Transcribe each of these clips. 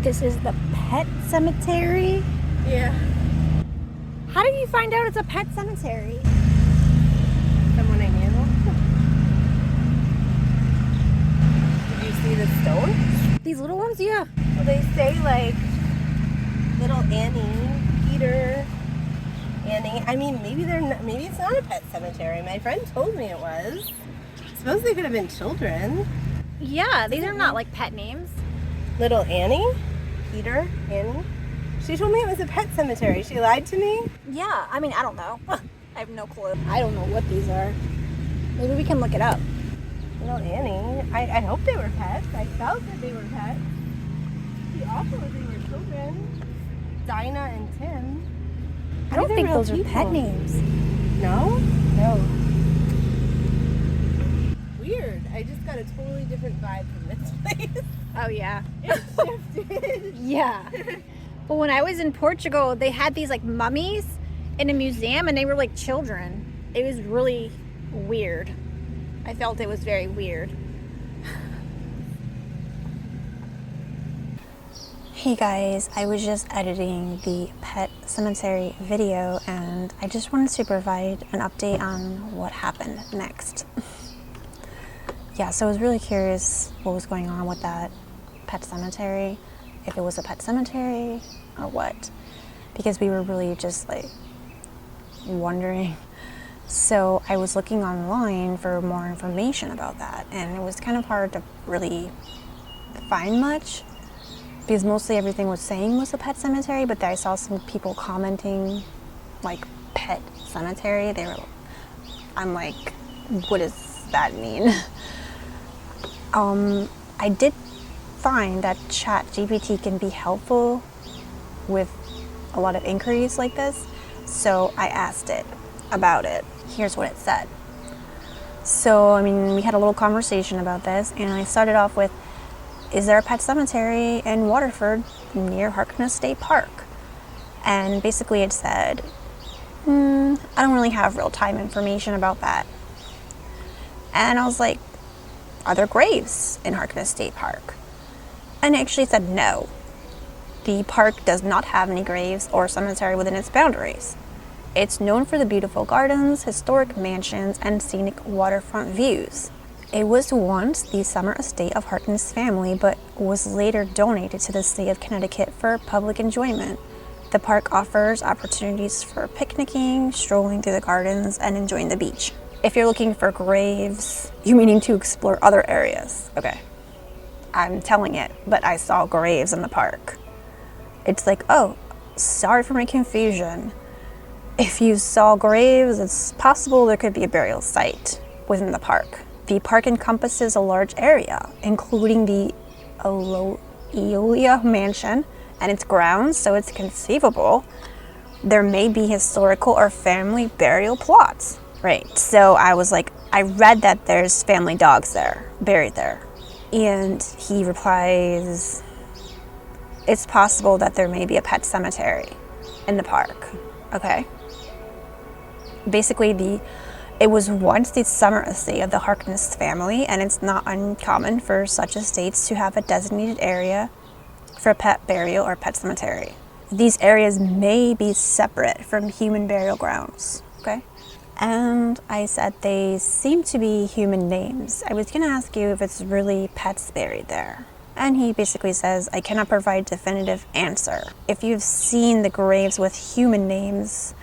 This is the pet cemetery? Yeah. How did you find out it's a pet cemetery? Someone I knew. Did you see the stone? These little ones? Yeah. Well, they say like little Annie, Peter, Annie. I mean, maybe they're not, maybe it's not a pet cemetery. My friend told me it was. I suppose they could have been children. Yeah, these are not like pet names. Little Annie, Peter, Annie. She told me it was a pet cemetery. She lied to me. Yeah, I mean, I don't know. I have no clue. I don't know what these are. Maybe we can look it up. Little Annie. I hope they were pets. I felt that they were pets. It'd be awful if they were children. Dinah and Tim. I don't think those are pet names. No? No. Weird. I just got a totally different vibe from this place. Oh, yeah. It shifted. Yeah. But when I was in Portugal, they had these like mummies in a museum and they were like children. It was really weird. I felt it was very weird. Hey guys, I was just editing the pet cemetery video and I just wanted to provide an update on what happened next. Yeah, so I was really curious what was going on with that pet cemetery, if it was a pet cemetery or what, because we were really just like wondering. So I was looking online for more information about that and it was kind of hard to really find much because mostly everything was saying was a pet cemetery, but then I saw some people commenting like pet cemetery. I'm like, what does that mean? I did find that ChatGPT can be helpful with a lot of inquiries like this, so I asked it about it. Here's what it said. So, I mean, we had a little conversation about this, and I started off with, is there a pet cemetery in Waterford near Harkness State Park? And basically it said, I don't really have real-time information about that. And I was like, are there graves in Harkness State Park? And it actually said no. The park does not have any graves or cemetery within its boundaries. It's known for the beautiful gardens, historic mansions, and scenic waterfront views. It was once the summer estate of Harkness family, but was later donated to the state of Connecticut for public enjoyment. The park offers opportunities for picnicking, strolling through the gardens, and enjoying the beach. If you're looking for graves, you meaning to explore other areas. Okay, I'm telling it, but I saw graves in the park. It's like, oh, sorry for my confusion. If you saw graves, it's possible there could be a burial site within the park. The park encompasses a large area, including the Eolia Mansion and its grounds, so it's conceivable there may be historical or family burial plots. Right, so I was like, I read that there's family dogs there, buried there. And he replies, it's possible that there may be a pet cemetery in the park, okay? Basically, it was once the summer estate of the Harkness family, and it's not uncommon for such estates to have a designated area for pet burial or pet cemetery. These areas may be separate from human burial grounds, okay? And I said they seem to be human names. I was gonna ask you if it's really pets buried there. And he basically says, I cannot provide a definitive answer. If you've seen the graves with human names,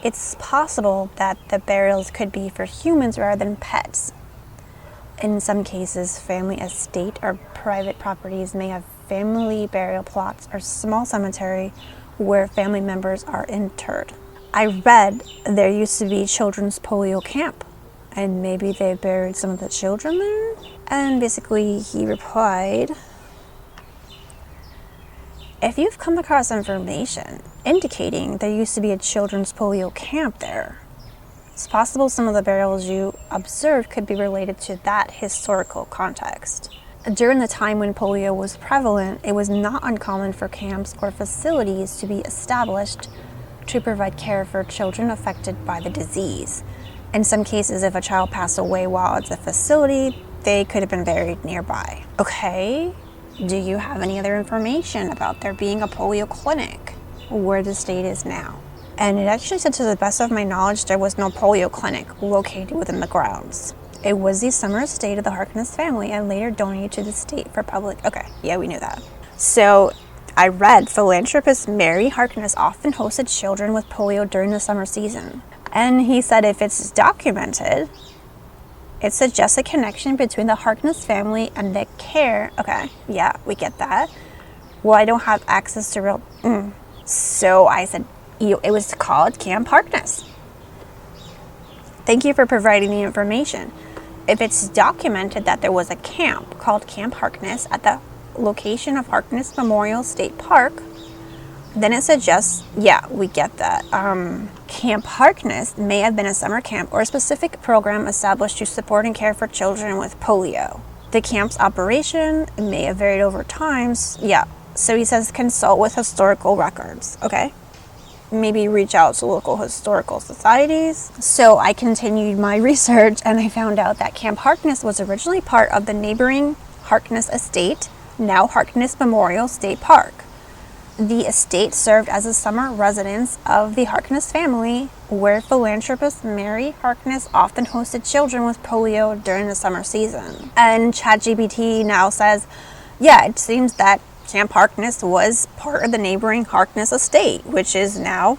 it's possible that the burials could be for humans rather than pets. In some cases, family estate or private properties may have family burial plots or small cemetery where family members are interred. I read there used to be children's polio camp, and maybe they buried some of the children there? And basically he replied, if you've come across information indicating there used to be a children's polio camp there, it's possible some of the burials you observed could be related to that historical context. During the time when polio was prevalent, it was not uncommon for camps or facilities to be established to provide care for children affected by the disease. In some cases, if a child passed away while at the facility, they could have been buried nearby. Okay, Do you have any other information about there being a polio clinic where the state is now? And it actually said, to the best of my knowledge, there was no polio clinic located within the grounds. It was the summer estate of the Harkness family and later donated to the state for public. Okay, yeah, we knew that. So I read philanthropist Mary Harkness often hosted children with polio during the summer season. And he said if it's documented, it suggests a connection between the Harkness family and the care. Okay, yeah, we get that. Well, I don't have access to real. So I said, it was called Camp Harkness. Thank you for providing the information. If it's documented that there was a camp called Camp Harkness at the location of Harkness Memorial State Park, then it suggests, yeah, we get that. Camp Harkness may have been a summer camp or a specific program established to support and care for children with polio. The camp's operation may have varied over times. Yeah, so he says consult with historical records, okay? Maybe reach out to local historical societies. So I continued my research and I found out that Camp Harkness was originally part of the neighboring Harkness Estate, now Harkness Memorial State Park. The estate served as a summer residence of the Harkness family, where philanthropist Mary Harkness often hosted children with polio during the summer season. And ChatGPT now says, yeah, it seems that Camp Harkness was part of the neighboring Harkness Estate, which is now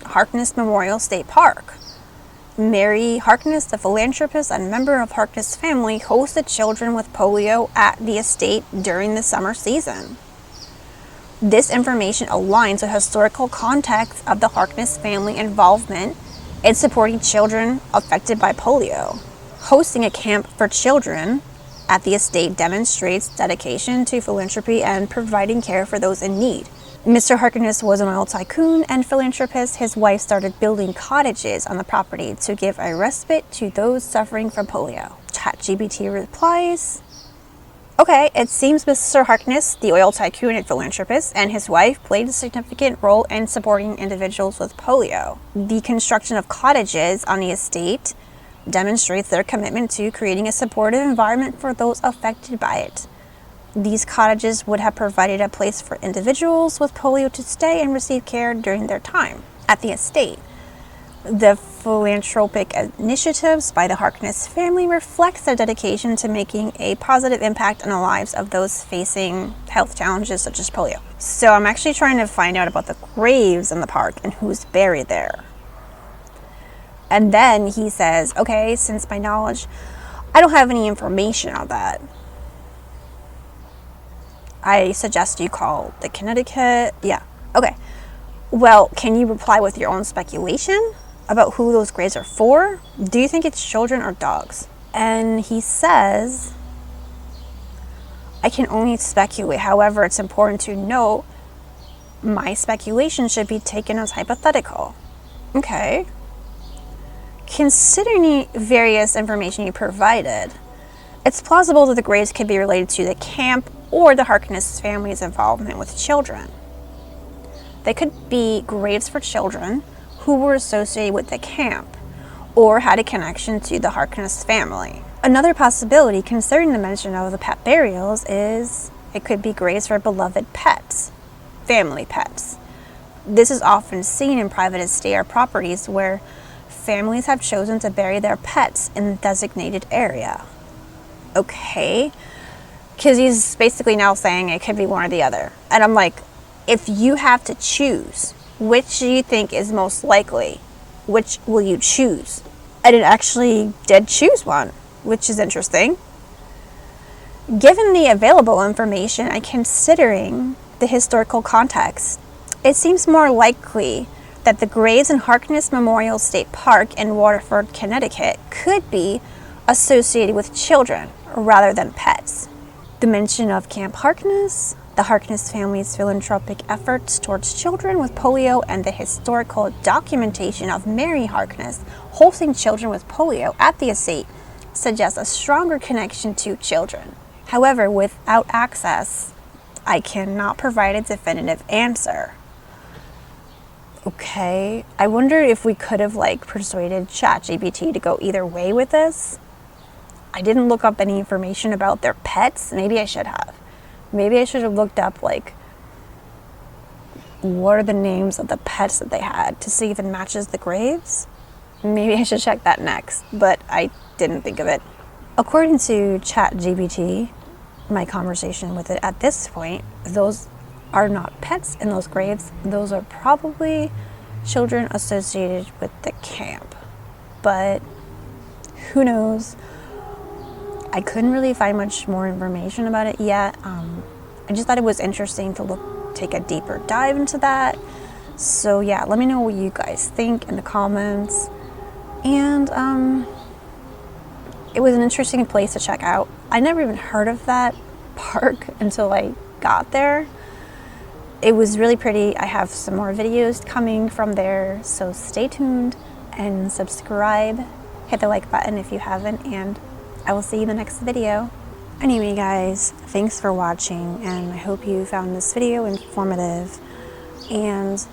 Harkness Memorial State Park. Mary Harkness, the philanthropist and member of Harkness family, hosted children with polio at the estate during the summer season. This information aligns with historical context of the Harkness family involvement in supporting children affected by polio. Hosting a camp for children at the estate demonstrates dedication to philanthropy and providing care for those in need. Mr. Harkness was an oil tycoon and philanthropist. His wife started building cottages on the property to give a respite to those suffering from polio. ChatGPT replies, okay, it seems Mr. Harkness, the oil tycoon and philanthropist, and his wife played a significant role in supporting individuals with polio. The construction of cottages on the estate demonstrates their commitment to creating a supportive environment for those affected by it. These cottages would have provided a place for individuals with polio to stay and receive care during their time at the estate. The philanthropic initiatives by the Harkness family reflects their dedication to making a positive impact on the lives of those facing health challenges such as polio. So I'm actually trying to find out about the graves in the park and who's buried there. And then he says, okay, since my knowledge, I don't have any information on that. I suggest you call the Connecticut. Yeah, okay. Well, can you reply with your own speculation about who those graves are for? Do you think it's children or dogs? And he says, I can only speculate. However, it's important to note my speculation should be taken as hypothetical. Okay. Considering the various information you provided, it's plausible that the graves could be related to the camp or the Harkness family's involvement with children. They could be graves for children who were associated with the camp or had a connection to the Harkness family. Another possibility concerning the mention of the pet burials is it could be graves for beloved pets, family pets. This is often seen in private estate or properties where families have chosen to bury their pets in the designated area. Okay, because he's basically now saying it could be one or the other. And I'm like, if you have to choose, which do you think is most likely? Which will you choose? And it actually did choose one, which is interesting. Given the available information and considering the historical context, it seems more likely that the graves in Harkness Memorial State Park in Waterford, Connecticut could be associated with children rather than pets. The mention of Camp Harkness, the Harkness family's philanthropic efforts towards children with polio, and the historical documentation of Mary Harkness hosting children with polio at the estate suggests a stronger connection to children. However, without access, I cannot provide a definitive answer. Okay, I wonder if we could have persuaded ChatGPT to go either way with this. I didn't look up any information about their pets. Maybe I should have. Maybe I should have looked up like what are the names of the pets that they had to see if it matches the graves. Maybe I should check that next, but I didn't think of it. According to ChatGPT, my conversation with it at this point, those are not pets in those graves. Those are probably children associated with the camp. But who knows? I couldn't really find much more information about it yet. I just thought it was interesting to take a deeper dive into that. So yeah, let me know what you guys think in the comments. And it was an interesting place to check out. I never even heard of that park until I got there. It was really pretty. I have some more videos coming from there, so stay tuned and subscribe. Hit the like button if you haven't, and I will see you in the next video. Anyway guys, thanks for watching, and I hope you found this video informative. And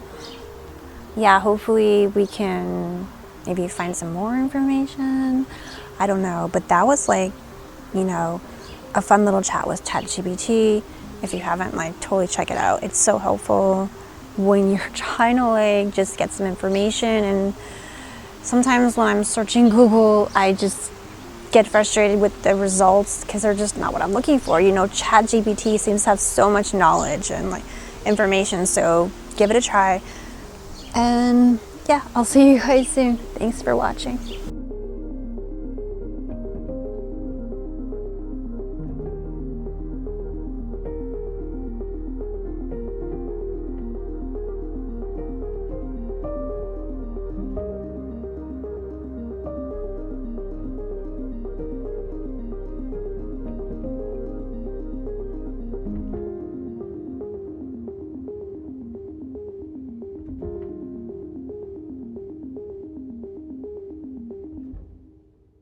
yeah, hopefully we can maybe find some more information. I don't know, but that was like, you know, a fun little chat with ChatGPT. If you haven't, like, totally check it out. It's so helpful when you're trying to like just get some information. And sometimes when I'm searching Google, I just get frustrated with the results because they're just not what I'm looking for. You know, ChatGPT seems to have so much knowledge and like information, so give it a try. And yeah, I'll see you guys soon. Thanks for watching.